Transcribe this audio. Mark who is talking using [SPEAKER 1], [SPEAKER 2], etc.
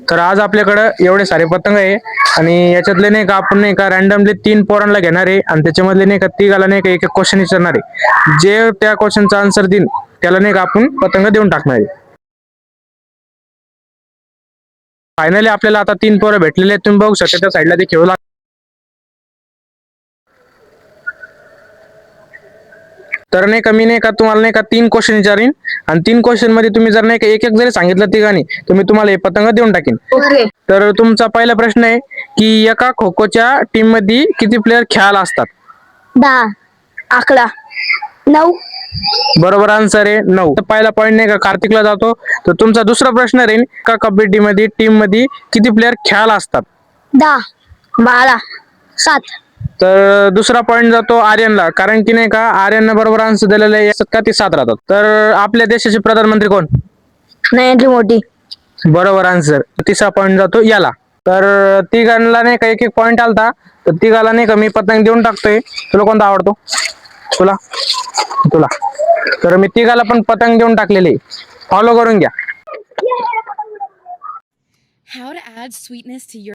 [SPEAKER 1] तर आज आपल्याकडे एवढे सारे पतंग आहे आणि याच्यातले नाही का आपण नाही का रॅन्डमली 3 पोरांना घेणार आहे आणि त्याच्यामधले नाही का तिघाला नाही का एक एक क्वेश्चन विचारणार आहे. जे त्या क्वेश्चनचा आन्सर देईल त्याला नाही का आपण पतंग देऊन टाकणार आहे. फायनली आपल्याला आता 3 पोरं भेटलेले आहेत. तुम्ही बघू शकता त्या साईडला ते खेळू लागले. तर नाही का मी नाही का तुम्हाला नाही का 3 क्वेश्चन विचारीन आणि 3 क्वेश्चन मध्ये तुम्ही जर नाही का एक एक जरी सांगितलं तिघांनी तर मी तुम्हाला हे पतंग देऊन टाकेन.
[SPEAKER 2] ओके.
[SPEAKER 1] तर तुमचा पहिला प्रश्न आहे की एका खो खोच्या टीम मध्ये किती प्लेयर खेळायला असतात?
[SPEAKER 2] 10, 11, 9.
[SPEAKER 1] बरोबर आन्सर आहे 9. तर पहिला पॉईंट नाही का कार्तिकला जातो. तर तुमचा दुसरा प्रश्न राहील का कबड्डी मध्ये टीम मध्ये किती प्लेयर खेळायला असतात?
[SPEAKER 2] 10, 12, 7.
[SPEAKER 1] तर दुसरा पॉईंट जातो आर्यनला, कारण की नाही का आर्यनने बरोबर आन्सर दिलेलं आहे का ती 7 राहतात. तर आपल्या देशाचे प्रधानमंत्री कोण?
[SPEAKER 2] नरेंद्र मोदी.
[SPEAKER 1] बरोबर आन्सर. तिसरा पॉईंट जातो याला. तर तिघांना नाही का एक एक पॉईंट आलता. तर तिघाला नाही का मी पतंग देऊन टाकतोय. तुला कोणता आवडतो? तुला तुला तर मी तिघाला पण पतंग देऊन टाकलेले. फॉलो करून घ्या.
[SPEAKER 3] How to add sweetness to your